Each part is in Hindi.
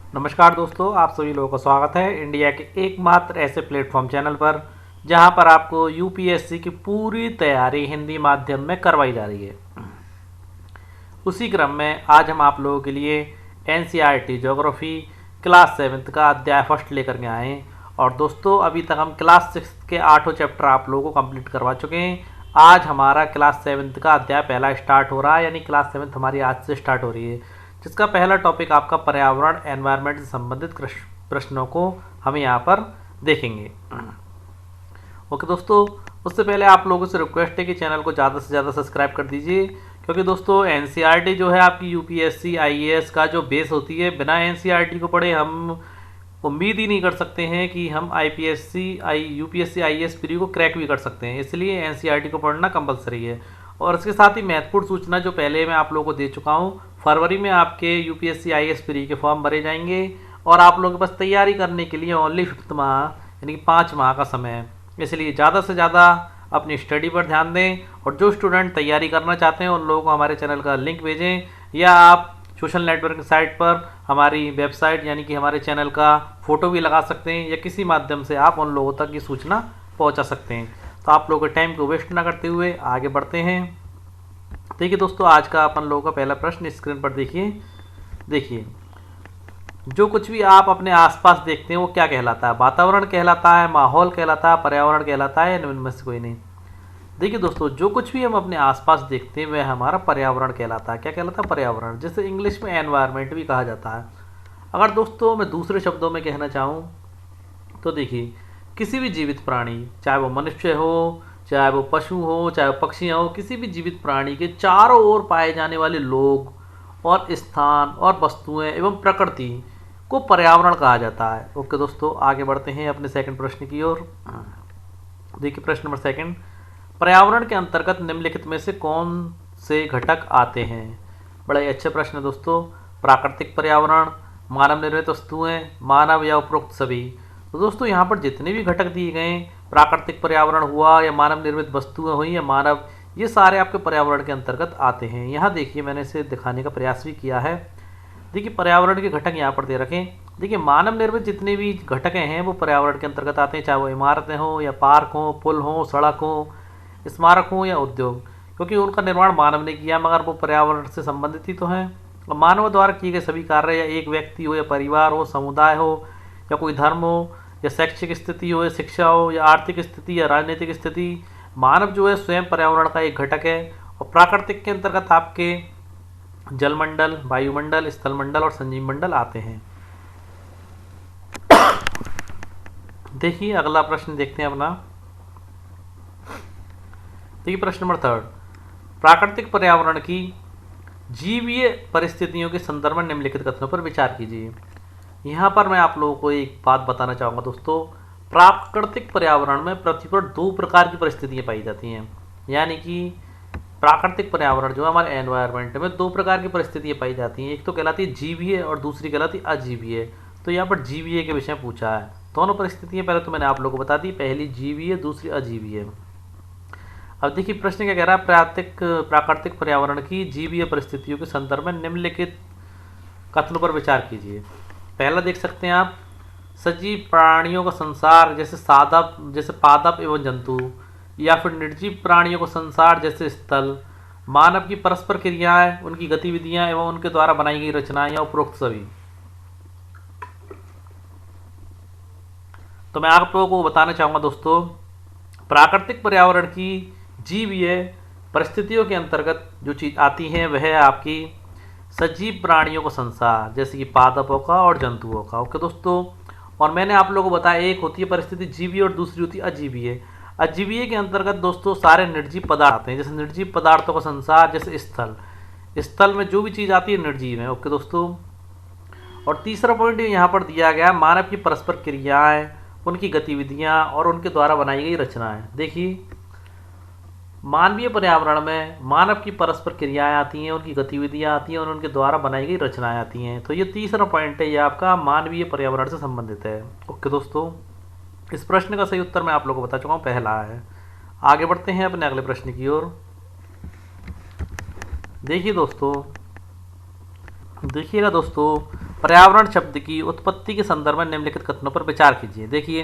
नमस्कार दोस्तों, आप सभी लोगों का स्वागत है इंडिया के एकमात्र ऐसे प्लेटफॉर्म चैनल पर जहां पर आपको यूपीएससी की पूरी तैयारी हिंदी माध्यम में करवाई जा रही है। उसी क्रम में आज हम आप लोगों के लिए एनसीईआरटी ज्योग्राफी क्लास 7 का अध्याय फर्स्ट लेकर के आए हैं। और दोस्तों, अभी तक हम क्लास 6 के 8 चैप्टर आप लोगों को कंप्लीट करवा चुके हैं। आज हमारा क्लास 7 का अध्याय पहला स्टार्ट हो रहा है, यानी क्लास 7 हमारी आज से स्टार्ट हो रही है, जिसका पहला टॉपिक आपका पर्यावरण एनवायरनमेंट से संबंधित प्रश्नों को हम यहाँ पर देखेंगे। ओके दोस्तों, उससे पहले आप लोगों से रिक्वेस्ट है कि चैनल को ज़्यादा से ज़्यादा सब्सक्राइब कर दीजिए, क्योंकि दोस्तों एनसीईआरटी जो है आपकी यूपीएससी आईएएस का जो बेस होती है, बिना एनसीईआरटी को पढ़े हम उम्मीद ही नहीं कर सकते हैं कि हम यूपीएससी आईएएस प्री को क्रैक भी कर सकते हैं। इसलिए एनसीईआरटी को पढ़ना कंपलसरी है। और इसके साथ ही महत्वपूर्ण सूचना जो पहले मैं आप लोगों को दे चुका हूँ, फरवरी में आपके यूपीएससी आईएएस प्री के फॉर्म भरे जाएंगे और आप लोगों के पास तैयारी करने के लिए ओनली 5th माह यानी कि 5 माह का समय है। इसलिए ज़्यादा से ज़्यादा अपनी स्टडी पर ध्यान दें, और जो स्टूडेंट तैयारी करना चाहते हैं उन लोगों को हमारे चैनल का लिंक भेजें, या आप सोशल नेटवर्किंग साइट पर हमारी वेबसाइट यानी कि हमारे चैनल का फ़ोटो भी लगा सकते हैं, या किसी माध्यम से आप उन लोगों तक ये सूचना पहुंचा सकते हैं। तो आप लोगों के टाइम को वेस्ट ना करते हुए आगे बढ़ते हैं। देखिए दोस्तों, आज का अपन लोगों का पहला प्रश्न स्क्रीन पर देखिए, जो कुछ भी आप अपने आसपास देखते हैं वो क्या कहलाता है? वातावरण कहलाता है, माहौल कहलाता है, पर्यावरण कहलाता है, या इनमें से कोई नहीं? देखिए दोस्तों, जो कुछ भी हम अपने आसपास देखते हैं वह हमारा पर्यावरण कहलाता है। क्या कहलाता है? पर्यावरण, जिसे इंग्लिश में एनवायरनमेंट भी कहा जाता है। अगर दोस्तों मैं दूसरे शब्दों में कहना चाहूँ तो देखिए, किसी भी जीवित प्राणी, चाहे वो मनुष्य हो, चाहे वो पशु हो, चाहे वो पक्षी हो, किसी भी जीवित प्राणी के चारों ओर पाए जाने वाले लोग और स्थान और वस्तुएं एवं प्रकृति को पर्यावरण कहा जाता है। ओके दोस्तों, आगे बढ़ते हैं अपने सेकंड प्रश्न की ओर। देखिए प्रश्न नंबर सेकंड, पर्यावरण के अंतर्गत निम्नलिखित में से कौन से घटक आते हैं? बड़ा ही अच्छा प्रश्न है दोस्तों। प्राकृतिक पर्यावरण, मानव निर्मित वस्तुएं, मानव या उपरोक्त सभी। तो दोस्तों यहाँ पर जितने भी घटक दिए गए, प्राकृतिक पर्यावरण हुआ या मानव निर्मित वस्तुएं हुई या मानव, ये सारे आपके पर्यावरण के अंतर्गत आते हैं। यहाँ देखिए मैंने इसे दिखाने का प्रयास भी किया है। देखिए पर्यावरण के घटक यहाँ पर दे रखें। देखिए मानव निर्मित जितने भी घटक हैं वो पर्यावरण के अंतर्गत आते हैं, चाहे वो इमारतें हों या पार्क हों, पुल हों, सड़क हो, स्मारक हो या उद्योग, क्योंकि उनका निर्माण मानव ने किया, मगर वो पर्यावरण से संबंधित ही तो हैं। मानव द्वारा किए गए सभी कार्य, या एक व्यक्ति हो या परिवार हो, समुदाय हो या कोई धर्म हो, या शैक्षिक स्थिति हो या शिक्षा हो, या आर्थिक स्थिति या राजनीतिक स्थिति, मानव जो है स्वयं पर्यावरण का एक घटक है। और प्राकृतिक के अंतर्गत आपके जलमंडल, वायुमंडल, स्थलमंडल और संजीव मंडल आते हैं। देखिए अगला प्रश्न देखते हैं अपना। देखिए प्रश्न नंबर थर्ड, प्राकृतिक पर्यावरण की जीवीय परिस्थितियों के संदर्भ में निम्नलिखित कथनों पर विचार कीजिए। यहाँ पर मैं आप लोगों को एक बात बताना चाहूँगा दोस्तों। प्राकृतिक पर्यावरण में पृथ्वी पर 2 प्रकार की परिस्थितियाँ पाई जाती हैं, यानी कि प्राकृतिक पर्यावरण जो है हमारे एनवायरनमेंट में 2 प्रकार की परिस्थितियाँ पाई जाती हैं। एक तो कहलाती है जीवीय और दूसरी कहलाती है अजीवीय। तो यहाँ पर जीवीय के विषय पूछा है। दोनों परिस्थितियाँ पहले तो मैंने आप लोगों को बता दी, पहली जीवीय, दूसरी अजीवीय। अब देखिए प्रश्न क्या कह रहा है, प्राकृतिक पर्यावरण की जीवीय परिस्थितियों के संदर्भ में निम्नलिखित कथनों पर विचार कीजिए। पहला देख सकते हैं आप, सजीव प्राणियों का संसार जैसे पादप एवं जंतु, या फिर निर्जीव प्राणियों का संसार जैसे स्थल, मानव की परस्पर क्रियाएं, उनकी गतिविधियां एवं उनके द्वारा बनाई गई रचनाएं, या उपरोक्त सभी। तो मैं आप लोगों को बताना चाहूँगा दोस्तों, प्राकृतिक पर्यावरण की जीवीय परिस्थितियों के अंतर्गत जो चीज़ आती है वह है आपकी सजीव प्राणियों का संसार, जैसे कि पादपों का और जंतुओं का। ओके दोस्तों, और मैंने आप लोगों को बताया एक होती है परिस्थिति जीवीय और दूसरी होती है अजीवीय। अजीवीय के अंतर्गत दोस्तों सारे निर्जीव पदार्थ आते हैं, जैसे निर्जीव पदार्थों का संसार, जैसे स्थल में जो भी चीज़ आती है निर्जीव है। ओके दोस्तों, और तीसरा पॉइंट यहाँ पर दिया गया, मानव की परस्पर क्रियाएं, उनकी गतिविधियां और उनके द्वारा बनाई गई रचनाएं। देखिए मानवीय पर्यावरण में मानव की परस्पर क्रियाएं आती हैं, उनकी गतिविधियां आती हैं और उनके द्वारा बनाई गई रचनाएं आती हैं। तो ये तीसरा पॉइंट है, ये आपका मानवीय पर्यावरण से संबंधित है। ओके दोस्तों, इस प्रश्न का सही उत्तर मैं आप लोगों को बता चुका हूँ, पहला है। आगे बढ़ते हैं अपने अगले प्रश्न की ओर। देखिए दोस्तों, देखिएगा दोस्तों, पर्यावरण शब्द की उत्पत्ति के संदर्भ में निम्नलिखित कथनों पर विचार कीजिए। देखिए,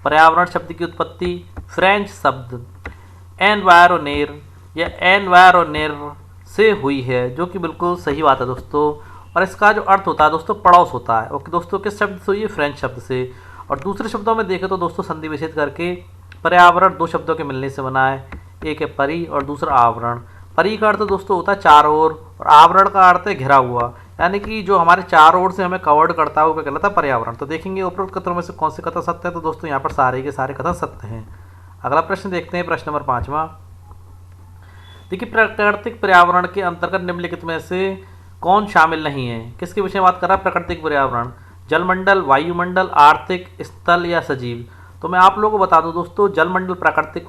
पर्यावरण शब्द की उत्पत्ति फ्रेंच शब्द एनवायरोनेर या एनवायरोनेर से हुई है, जो कि बिल्कुल सही बात है दोस्तों। और इसका जो अर्थ होता है दोस्तों पड़ोस होता है। ओके दोस्तों, किस शब्द से हुई है? फ्रेंच शब्द से। और दूसरे शब्दों में देखें तो दोस्तों संधि विच्छेद करके पर्यावरण दो शब्दों के मिलने से बना है, एक है परि और दूसरा आवरण। परि का अर्थ दोस्तों होता है चारों ओर और आवरण का अर्थ है घिरा हुआ, यानी कि जो हमारे चारों ओर से हमें कवर्ड करता है वो क्या कहलाता है? पर्यावरण। तो देखेंगे उपरोक्त कथनों में से कौन से कथन सत्य है, तो दोस्तों यहाँ पर सारे के सारे कथन सत्य हैं। अगला प्रश्न देखते हैं, प्रश्न नंबर 5वां। देखिए, प्राकृतिक पर्यावरण के अंतर्गत निम्नलिखित में से कौन शामिल नहीं है? किसके विषय में बात कर रहा है? प्राकृतिक पर्यावरण। जलमंडल, वायुमंडल, आर्थिक, स्थल या सजीव। तो मैं आप लोगों को बता दूं दोस्तों, जलमंडल प्राकृतिक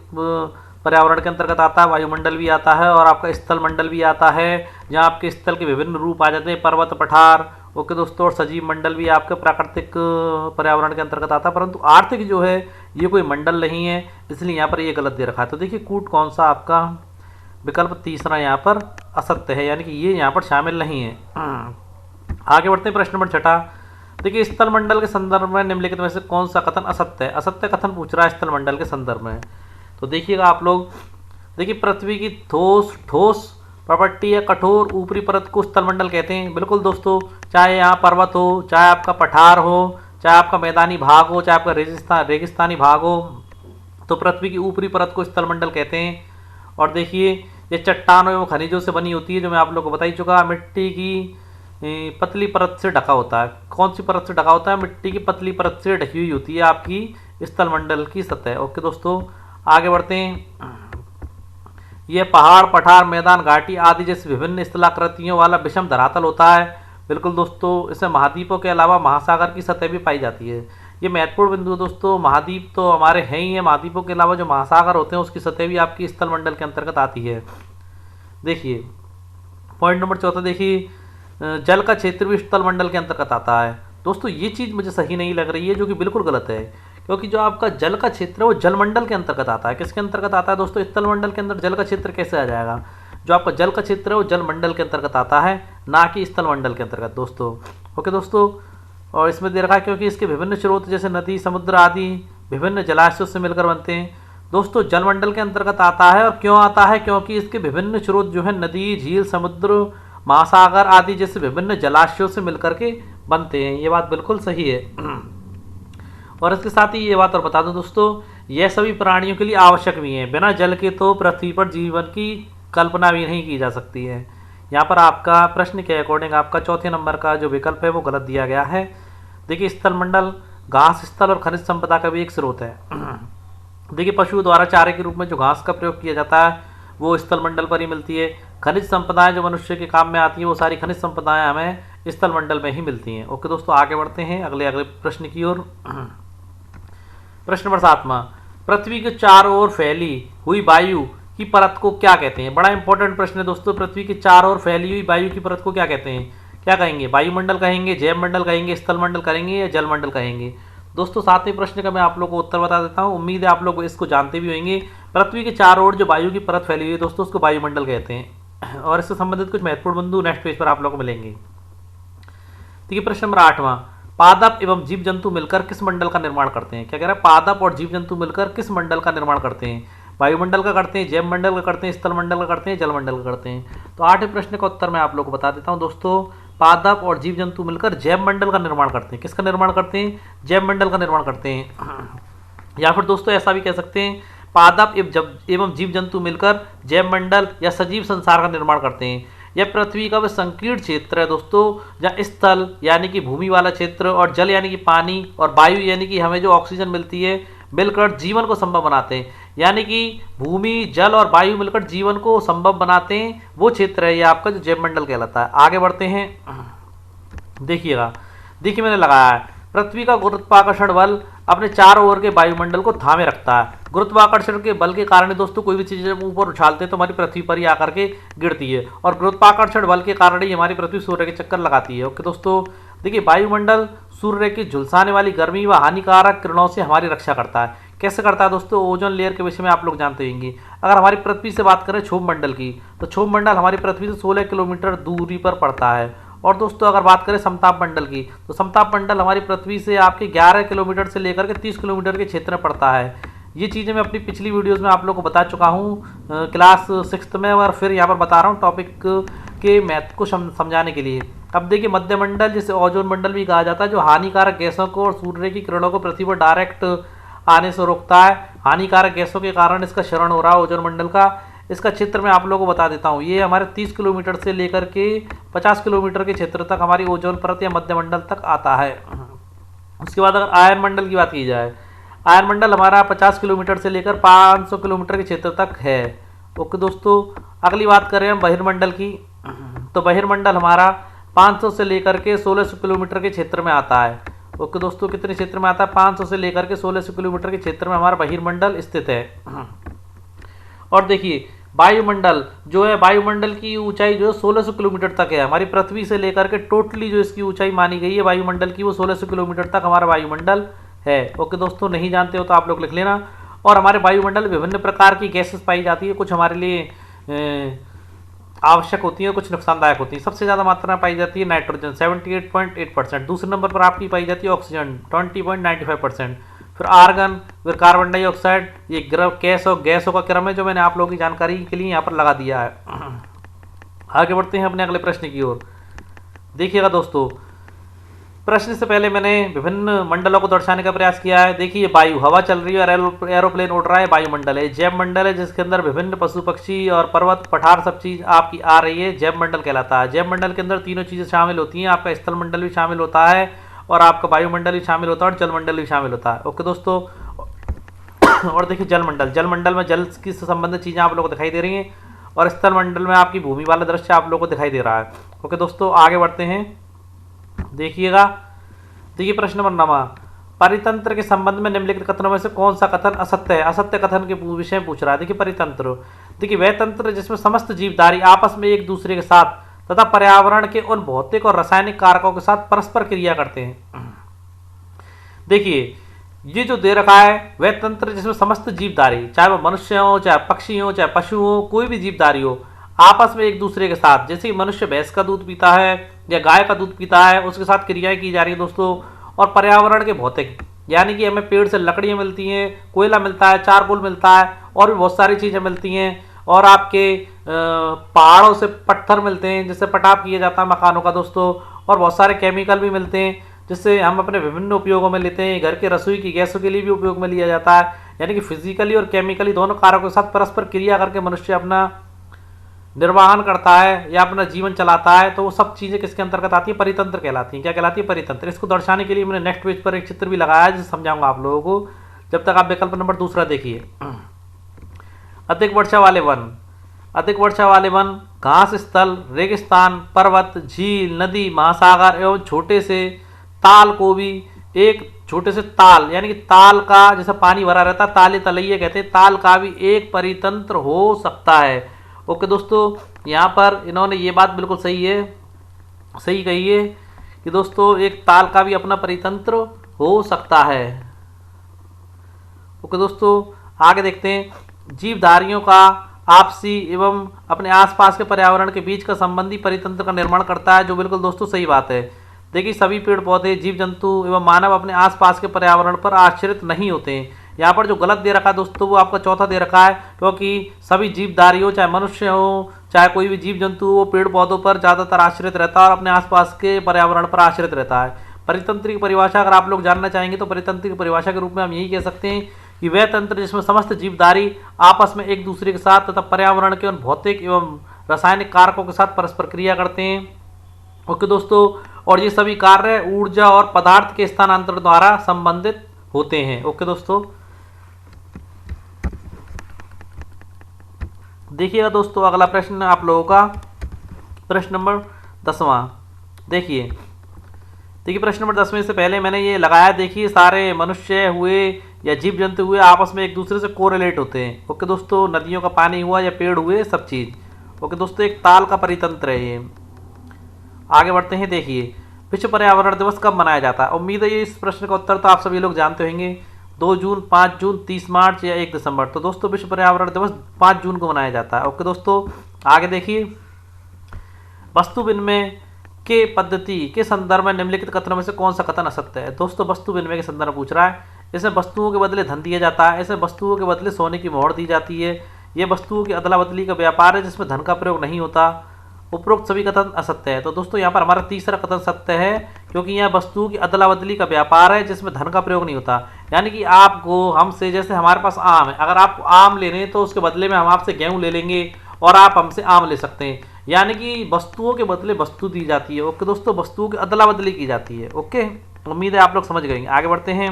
पर्यावरण के अंतर्गत आता है, वायुमंडल भी आता है और आपका स्थल मंडल भी आता है, जहाँ आपके स्थल के विभिन्न रूप आ जाते हैं, पर्वत, पठार। ओके दोस्तों, और सजीव मंडल भी आपके प्राकृतिक पर्यावरण के अंतर्गत आता है। परंतु आर्थिक जो है ये कोई मंडल नहीं है, इसलिए यहाँ पर ये गलत दे रखा है। तो देखिए, कूट कौन सा आपका विकल्प तीसरा यहाँ पर असत्य है, यानी कि ये यहाँ पर शामिल नहीं है। आगे बढ़ते हैं, प्रश्न नंबर 6। देखिए, स्थल मंडल के संदर्भ में निम्नलिखित में से कौन सा कथन असत्य है? असत्य कथन पूछ रहा है स्थल मंडल के संदर्भ में। तो देखिएगा आप लोग, देखिए पृथ्वी की ठोस प्रॉपर्टी या कठोर ऊपरी परत को स्थल मंडल कहते हैं। बिल्कुल दोस्तों, चाहे यहाँ पर्वत हो, चाहे आपका पठार हो, चाहे आपका मैदानी भाग हो, चाहे आपका रेगिस्तानी भाग हो, तो पृथ्वी की ऊपरी परत को स्थल मंडल कहते हैं। और देखिए, ये चट्टानों एवं खनिजों से बनी होती है, जो मैं आप लोग को बता ही चुका। मिट्टी की पतली परत से ढका होता है। कौन सी परत से ढका होता है? मिट्टी की पतली परत से ढकी हुई होती है आपकी स्थल मंडल की सतह। ओके दोस्तों, आगे बढ़ते हैं। यह पहाड़, पठार, मैदान, घाटी आदि जैसे विभिन्न स्थलाकृतियों वाला विषम धरातल होता है। बिल्कुल दोस्तों, इसमें महाद्वीपों के अलावा महासागर की सतह भी पाई जाती है। ये महत्वपूर्ण बिंदु है दोस्तों। महाद्वीप तो हमारे हैं ही है, महाद्वीपों के अलावा जो महासागर होते हैं उसकी सतह भी आपकी स्थल मंडल के अंतर्गत आती है। देखिए, पॉइंट नंबर 4 देखिए, जल का क्षेत्र भी स्थल मंडल के अंतर्गत आता है। दोस्तों, ये चीज़ मुझे सही नहीं लग रही है, जो कि बिल्कुल गलत है, क्योंकि जो आपका जल का क्षेत्र है वो जलमंडल के अंतर्गत आता है। किसके अंतर्गत आता है दोस्तों? स्थल मंडल के अंदर जल का क्षेत्र कैसे आ जाएगा? जो आपका जल का क्षेत्र है वो जलमंडल के अंतर्गत आता है, ना कि स्थल मंडल के अंतर्गत दोस्तों। ओके दोस्तों, और इसमें दे रखा है क्योंकि इसके विभिन्न स्रोत जैसे नदी, समुद्र आदि विभिन्न जलाशयों से मिलकर बनते हैं। दोस्तों, जलमंडल के अंतर्गत आता है, और क्यों आता है? क्योंकि इसके विभिन्न स्रोत जो है नदी, झील, समुद्र, महासागर आदि जैसे विभिन्न जलाशयों से मिलकर के बनते हैं। ये बात बिल्कुल सही है। और इसके साथ ही ये बात और बता दूं दोस्तों, यह सभी प्राणियों के लिए आवश्यक भी हैं। बिना जल के तो पृथ्वी पर जीवन की कल्पना भी नहीं की जा सकती है। यहाँ पर आपका प्रश्न के अकॉर्डिंग आपका चौथे नंबर का जो विकल्प है वो गलत दिया गया है। देखिए, स्थल मंडल घास, स्थल और खनिज संपदा का भी एक स्रोत है। देखिए, पशुओं द्वारा चारे के रूप में जो घास का प्रयोग किया जाता है वो स्थल मंडल पर ही मिलती है। खनिज संपदाएं जो मनुष्य के काम में आती है वो सारी खनिज संपदाएं हमें स्थल मंडल में ही मिलती हैं। ओके दोस्तों, आगे बढ़ते हैं अगले प्रश्न की ओर। प्रश्न नंबर 7वां, पृथ्वी के चारों ओर फैली हुई वायु की परत को क्या कहते हैं? बड़ा इंपॉर्टेंट प्रश्न है दोस्तों। पृथ्वी के चारों ओर फैली हुई वायु की परत को क्या कहते हैं? क्या कहेंगे? वायुमंडल कहेंगे, जैव मंडल कहेंगे, स्थल मंडल कहेंगे या जल मंडल कहेंगे? दोस्तों, 7वें प्रश्न का मैं आप लोगों को उत्तर बता देता हूं। उम्मीद है आप लोग इसको जानते भी होंगे। पृथ्वी के चारों ओर जो वायु की परत फैली हुई है दोस्तों, उसको वायुमंडल कहते हैं। और इससे संबंधित कुछ महत्वपूर्ण बिंदु नेक्स्ट पेज पर आप लोग को मिलेंगे। देखिए, प्रश्न नंबर 8वां, पादप एवं जीव जंतु मिलकर किस मंडल का निर्माण करते हैं? क्या कह रहा है? पादप और जीव जंतु मिलकर किस मंडल का निर्माण करते हैं? वायुमंडल का करते हैं, जैव मंडल का करते हैं, स्थल मंडल का करते हैं, जल मंडल का करते हैं? तो 8वें प्रश्न का उत्तर मैं आप लोग को बता देता हूं दोस्तों। पादप और जीव जंतु मिलकर जैव मंडल का निर्माण करते हैं। किसका निर्माण करते हैं? जैव मंडल का निर्माण करते हैं। या फिर दोस्तों ऐसा भी कह सकते हैं, पादप एवं जीव जंतु मिलकर जैव मंडल या सजीव संसार का निर्माण करते हैं। यह पृथ्वी का वह संकीर्ण क्षेत्र है दोस्तों, जहाँ स्थल यानी कि भूमि वाला क्षेत्र और जल यानी कि पानी और वायु यानी कि हमें जो ऑक्सीजन मिलती है मिलकर जीवन को संभव बनाते हैं। यानी कि भूमि, जल और वायु मिलकर जीवन को संभव बनाते हैं, वो क्षेत्र है ये आपका जो जैव मंडल कहलाता है। आगे बढ़ते हैं, देखिएगा। देखिए, मैंने लगाया है, पृथ्वी का गुरुत्वाकर्षण बल अपने चारों ओर के वायुमंडल को थामे रखता है। गुरुत्वाकर्षण के बल के कारण दोस्तों कोई भी चीज़ जब ऊपर उछालते हैं तो हमारी पृथ्वी पर ही आकर के गिरती है, और गुरुत्वाकर्षण बल के कारण ही हमारी पृथ्वी सूर्य के चक्कर लगाती है। ओके दोस्तों, देखिए, वायुमंडल सूर्य की झुलसाने वाली गर्मी व हानिकारक किरणों से हमारी रक्षा करता है। कैसे करता है दोस्तों? ओजोन लेयर के विषय में आप लोग जानते होंगे। अगर हमारी पृथ्वी से बात करें क्षोभ मंडल की, तो क्षोभ मंडल हमारी पृथ्वी से 16 किलोमीटर दूरी पर पड़ता है, और दोस्तों अगर बात करें समताप मंडल की, तो समताप मंडल हमारी पृथ्वी से आपके 11 किलोमीटर से लेकर के 30 किलोमीटर के क्षेत्र में पड़ता है। ये चीज़ें मैं अपनी पिछली वीडियोस में आप लोगों को बता चुका हूँ क्लास 6 में, और फिर यहाँ पर बता रहा हूँ टॉपिक के मैथ को समझाने के लिए। अब देखिए मध्यमंडल, जिसे ओजोन मंडल भी कहा जाता है, जो हानिकारक गैसों को और सूर्य की किरणों को पृथ्वी पर डायरेक्ट आने से रोकता है। हानिकारक गैसों के कारण इसका क्षरण हो रहा है ओजोन मंडल का। इसका क्षेत्र मैं आप लोगों को बता देता हूँ। ये हमारे 30 किलोमीटर से लेकर के 50 किलोमीटर के क्षेत्र तक हमारी ओजोन परत या मध्यमंडल तक आता है। उसके बाद अगर आयन मंडल की बात की जाए, आयन मंडल हमारा 50 किलोमीटर से लेकर 500 किलोमीटर के क्षेत्र तक है। ओके दोस्तों, अगली बात करें हम बहिर्मंडल की, तो बहिर्मंडल हमारा 500 से लेकर के 1600 किलोमीटर के क्षेत्र में आता है। ओके दोस्तों, कितने क्षेत्र में आता है? 500 से लेकर के 1600 किलोमीटर के क्षेत्र में हमारा बहिर्मंडल स्थित है। और देखिए वायुमंडल जो है, वायुमंडल की ऊंचाई जो है 1600 किलोमीटर तक है। हमारी पृथ्वी से लेकर के टोटली जो इसकी ऊंचाई मानी गई है वायुमंडल की, वो 1600 किलोमीटर तक हमारा वायुमंडल है। ओके दोस्तों, नहीं जानते हो तो आप लोग लिख लेना। और हमारे वायुमंडल विभिन्न प्रकार की गैसेस पाई जाती है, कुछ हमारे लिए आवश्यक होती है, कुछ नुकसानदायक होती है। सबसे ज़्यादा मात्रा में पाई जाती है नाइट्रोजन 78.8%, दूसरे नंबर पर आपकी पाई जाती है ऑक्सीजन 20.95%, फिर आर्गन, फिर कार्बन डाइऑक्साइड। ये गैसों का क्रम है जो मैंने आप लोगों की जानकारी के लिए यहाँ पर लगा दिया है। आगे बढ़ते हैं अपने अगले प्रश्न की ओर। देखिएगा दोस्तों, प्रश्न से पहले मैंने विभिन्न मंडलों को दर्शाने का प्रयास किया है। देखिए वायु, हवा चल रही है और एरोप्लेन उड़ रहा है, वायुमंडल है। जैव मंडल है जिसके अंदर विभिन्न पशु पक्षी और पर्वत पठार सब चीज़ आपकी आ रही है, जैव मंडल कहलाता है। जैव मंडल के अंदर तीनों चीज़ें शामिल होती हैं, आपका स्थल मंडल भी शामिल होता है, और आपका वायुमंडल भी शामिल होता है, और जलमंडल भी शामिल होता है। ओके दोस्तों, और देखिए जलमंडल में जल की संबंधित चीज़ें आप लोगों को दिखाई दे रही हैं, और स्थल मंडल में आपकी भूमि वाला दृश्य आप लोगों को दिखाई दे रहा है। ओके दोस्तों, आगे बढ़ते हैं। देखिएगा, देखिए प्रश्न नंबर 9, परितंत्र के संबंध में निम्नलिखित कथनों में से कौन सा कथन असत्य है? असत्य कथन के विषय में पूछ रहा है। देखिए परितंत्र, देखिए वह तंत्र जिसमें समस्त जीवधारी आपस में एक दूसरे के साथ तथा पर्यावरण के उन भौतिक और रासायनिक कारकों के साथ परस्पर क्रिया करते हैं। देखिए ये जो दे रखा है, वह तंत्र जिसमें समस्त जीवधारी, चाहे वो मनुष्य हो, चाहे पक्षी हो, चाहे पशु हो, कोई भी जीवधारी हो, आपस में एक दूसरे के साथ, जैसे मनुष्य भैंस का दूध पीता है या गाय का दूध पीता है, उसके साथ क्रियाएं की जा रही है दोस्तों। और पर्यावरण के भौतिक, यानी कि हमें पेड़ से लकड़ियाँ मिलती हैं, कोयला मिलता है, चारकोल मिलता है, और भी बहुत सारी चीज़ें मिलती हैं। और आपके पहाड़ों से पत्थर मिलते हैं जिससे पटाव किया जाता है मकानों का दोस्तों। और बहुत सारे केमिकल भी मिलते हैं जिससे हम अपने विभिन्न उपयोगों में लेते हैं। घर के रसोई की गैसों के लिए भी उपयोग में लिया जाता है। यानी कि फिजिकली और केमिकली दोनों कारकों के साथ परस्पर क्रिया करके मनुष्य अपना निर्वाहन करता है या अपना जीवन चलाता है। तो वो सब चीज़ें किसके अंतर्गत आती है? परितंत्र कहलाती हैं। क्या कहलाती है? परितंत्र। इसको दर्शाने के लिए मैंने नेक्स्ट पेज पर एक चित्र भी लगाया है जिसे समझाऊंगा आप लोगों को। जब तक आप विकल्प नंबर दूसरा देखिए। अधिक वर्षा वाले वन, अधिक वर्षा वाले वन घास स्थल, रेगिस्तान, पर्वत, झील, नदी, महासागर एवं छोटे से ताल को भी, एक छोटे से ताल यानी कि ताल का जैसे पानी भरा रहता है, ताले तलैया कहते हैं, ताल का भी एक परितंत्र हो सकता है। ओके दोस्तों, यहाँ पर इन्होंने ये बात बिल्कुल सही है, सही कही है कि दोस्तों एक ताल का भी अपना परितंत्र हो सकता है। ओके दोस्तों, आगे देखते हैं। जीवधारियों का आपसी एवं अपने आसपास के पर्यावरण के बीच का संबंधी परितंत्र का निर्माण करता है, जो बिल्कुल दोस्तों सही बात है। देखिए सभी पेड़ पौधे, जीव जंतु एवं मानव अपने आसपास के पर्यावरण पर आश्रित नहीं होते हैं। यहाँ पर जो गलत दे रखा है दोस्तों वो आपका चौथा दे रखा है, क्योंकि सभी जीवधारी हो, चाहे मनुष्य हो, चाहे कोई भी जीव जंतु हो, पेड़ पौधों पर ज़्यादातर आश्रित रहता है और अपने आसपास के पर्यावरण पर आश्रित रहता है। परितंत्र की परिभाषा अगर आप लोग जानना चाहेंगे तो परितंत्र की परिभाषा के रूप में हम यही कह सकते हैं कि वह तंत्र जिसमें समस्त जीवधारी आपस में एक दूसरे के साथ तथा पर्यावरण के उन भौतिक एवं रासायनिक कारकों के साथ परस्पर क्रिया करते हैं। ओके दोस्तों, और ये सभी कार्य ऊर्जा और पदार्थ के स्थानांतरण द्वारा संबंधित होते हैं। ओके दोस्तों, देखिएगा दोस्तों अगला प्रश्न आप लोगों का प्रश्न नंबर 10वां। देखिए प्रश्न नंबर 10 से पहले मैंने ये लगाया। देखिए सारे मनुष्य हुए या जीव जंतु हुए आपस में एक दूसरे से कोरिलेट होते हैं। ओके दोस्तों, नदियों का पानी हुआ या पेड़ हुए, सब चीज़। ओके दोस्तों, एक ताल का परितंत्र है ये। आगे बढ़ते हैं। देखिए विश्व पर्यावरण दिवस कब मनाया जाता है? उम्मीद है ये इस प्रश्न का उत्तर तो आप सभी लोग जानते होंगे। 2 जून, 5 जून, 30 मार्च या 1 दिसंबर। तो दोस्तों विश्व पर्यावरण दिवस 5 जून को मनाया जाता है। ओके दोस्तों, आगे देखिए। वस्तु विनिमय के पद्धति के संदर्भ में निम्नलिखित कथनों में से कौन सा कथन असत्य है। दोस्तों वस्तु विनिमय के संदर्भ में पूछ रहा है। इसमें वस्तुओं के बदले धन दिया जाता है, इसमें वस्तुओं के बदले सोने की मोहर दी जाती है, ये वस्तुओं की अदला बदली का व्यापार है जिसमें धन का प्रयोग नहीं होता। उपरोक्त सभी कथन असत्य है। तो दोस्तों यहाँ पर हमारा तीसरा कथन सत्य है, क्योंकि यहाँ वस्तुओं की अदला बदली का व्यापार है जिसमें धन का प्रयोग नहीं होता। यानी कि आपको हमसे, जैसे हमारे पास आम है, अगर आपको आम लेने हैं तो उसके बदले में हम आपसे गेहूं ले लेंगे और आप हमसे आम ले सकते हैं। यानी कि वस्तुओं के बदले वस्तु दी जाती है। ओके दोस्तों, वस्तुओं की अदला बदली की जाती है। ओके, उम्मीद है आप लोग समझ गए। आगे बढ़ते हैं।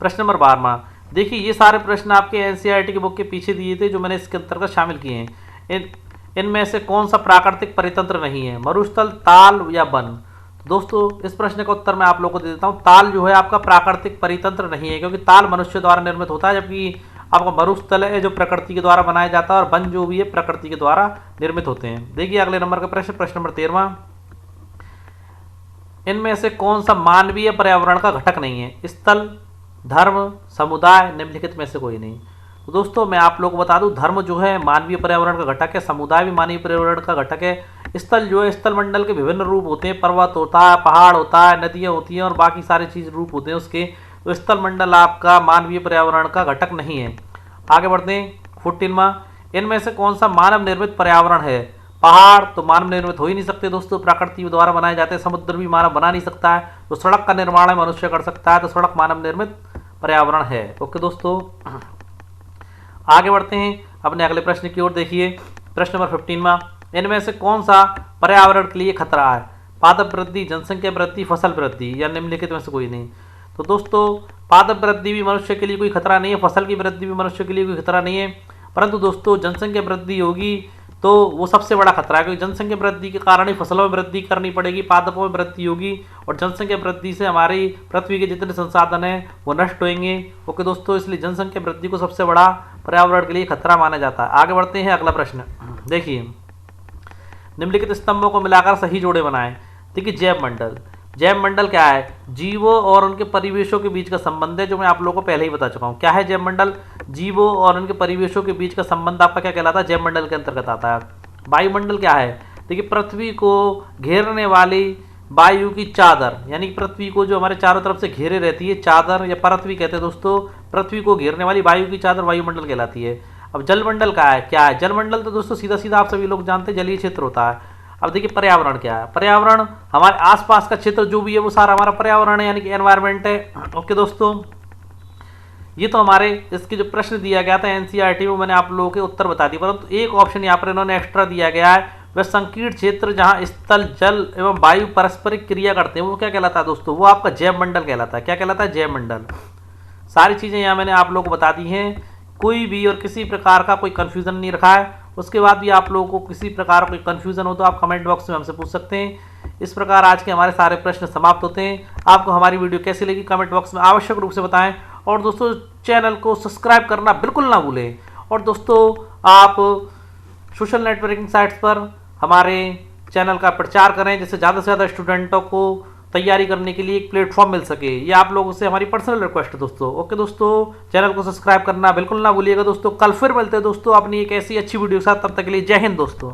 प्रश्न नंबर 12। देखिए ये सारे प्रश्न आपके एनसीईआरटी की बुक के पीछे दिए थे जो मैंने इसके अंतर्गत शामिल किए हैं। इनमें से कौन सा प्राकृतिक परितंत्र नहीं है, मरुस्थल, ताल या वन। दोस्तों इस प्रश्न का उत्तर मैं आप लोगों को दे देता हूँ। ताल जो है आपका प्राकृतिक परितंत्र नहीं है, क्योंकि ताल मनुष्य द्वारा निर्मित होता है, जबकि आपका मरुस्थल है जो प्रकृति के द्वारा बनाया जाता है और वन जो भी है प्रकृति के द्वारा निर्मित होते हैं। देखिए अगले नंबर का प्रश्न, प्रश्न नंबर 13। इनमें से कौन सा मानवीय पर्यावरण का घटक नहीं है, स्थल, धर्म, समुदाय, निम्नलिखित में से कोई नहीं। तो दोस्तों मैं आप लोगों को बता दूं, धर्म जो है मानवीय पर्यावरण का घटक है, समुदाय भी मानवीय पर्यावरण का घटक है। स्थल जो है, स्थल मंडल के विभिन्न रूप होते हैं, पर्वत होता है, पहाड़ होता है, नदियां होती हैं और बाकी सारी चीज रूप होते हैं उसके। तो स्थल मंडल आपका मानवीय पर्यावरण का घटक नहीं है। आगे बढ़ते हैं। 14वां, इनमें से कौन सा मानव निर्मित पर्यावरण है। पहाड़ तो मानव निर्मित हो ही नहीं सकते दोस्तों, प्रकृति द्वारा बनाए जाते हैं। समुद्र भी मानव बना नहीं सकता है। तो सड़क का निर्माण है मनुष्य कर सकता है, तो सड़क मानव निर्मित पर्यावरण है। ओके दोस्तों, आगे बढ़ते हैं अपने अगले प्रश्न की ओर। देखिए प्रश्न नंबर 15वां, इनमें से कौन सा पर्यावरण के लिए खतरा है। पादप वृद्धि, जनसंख्या वृद्धि, फसल वृद्धि या निम्नलिखित में से कोई नहीं। तो दोस्तों पादप वृद्धि भी मनुष्य के लिए कोई खतरा नहीं है, फसल की वृद्धि भी मनुष्य के लिए कोई खतरा नहीं है, परंतु दोस्तों जनसंख्या वृद्धि होगी तो वो सबसे बड़ा खतरा है, क्योंकि जनसंख्या वृद्धि के कारण ही फसलों में वृद्धि करनी पड़ेगी, पादपों में वृद्धि होगी और जनसंख्या वृद्धि से हमारी पृथ्वी के जितने संसाधन हैं वो नष्ट होंगे। ओके दोस्तों, इसलिए जनसंख्या वृद्धि को सबसे बड़ा पर्यावरण के लिए खतरा माना जाता है। आगे बढ़ते हैं अगला प्रश्न। देखिए निम्नलिखित स्तंभों को मिलाकर सही जोड़े बनाएं। देखिए जैव मंडल, जैव मंडल क्या है, जीवों और उनके परिवेशों के बीच का संबंध है, जो मैं आप लोगों को पहले ही बता चुका हूँ। क्या है जैव मंडल, जीवों और उनके परिवेशों के बीच का संबंध आपका क्या कहलाता है, जैव मंडल के अंतर्गत आता है। वायुमंडल क्या है, देखिए पृथ्वी को घेरने वाली वायु की चादर, यानी पृथ्वी को जो हमारे चारों तरफ से घेरे रहती है, चादर या पृथ्वी कहते हैं दोस्तों, पृथ्वी को घेरने वाली वायु की चादर वायुमंडल कहलाती है। अब जलमंडल का है, क्या है जलमंडल, तो दोस्तों सीधा सीधा आप सभी लोग जानते हैं जलीय क्षेत्र होता है। अब देखिए पर्यावरण क्या है, पर्यावरण हमारे आसपास का क्षेत्र जो भी है वो सारा हमारा पर्यावरण है, यानी कि एनवायरनमेंट है। ओके दोस्तों, ये तो हमारे इसके जो प्रश्न दिया गया था एनसीईआरटी में, मैंने आप लोगों के उत्तर बता दिए, परंतु एक ऑप्शन यहाँ पर इन्होंने एक्स्ट्रा दिया गया है, वह संकीर्ण क्षेत्र जहाँ स्थल, जल एवं वायु परस्परिक क्रिया करते हैं, वो क्या कहलाता है दोस्तों, वो आपका जैव मंडल कहलाता है। क्या कहलाता है, जैव मंडल। सारी चीज़ें यहाँ मैंने आप लोगों को बता दी हैं, कोई भी और किसी प्रकार का कोई कन्फ्यूज़न नहीं रखा है। उसके बाद भी आप लोगों को किसी प्रकार कोई कन्फ्यूज़न हो तो आप कमेंट बॉक्स में हमसे पूछ सकते हैं। इस प्रकार आज के हमारे सारे प्रश्न समाप्त होते हैं। आपको हमारी वीडियो कैसी लगी कमेंट बॉक्स में आवश्यक रूप से बताएं, और दोस्तों चैनल को सब्सक्राइब करना बिल्कुल ना भूलें। और दोस्तों आप सोशल नेटवर्किंग साइट्स पर हमारे चैनल का प्रचार करें, जिससे ज़्यादा से ज़्यादा स्टूडेंटों को तैयारी करने के लिए एक प्लेटफॉर्म मिल सके। ये आप लोगों से हमारी पर्सनल रिक्वेस्ट है दोस्तों। ओके दोस्तों, चैनल को सब्सक्राइब करना बिल्कुल ना भूलिएगा दोस्तों। कल फिर मिलते हैं दोस्तों अपनी एक ऐसी अच्छी वीडियो के साथ, तब तक के लिए जय हिंद दोस्तों।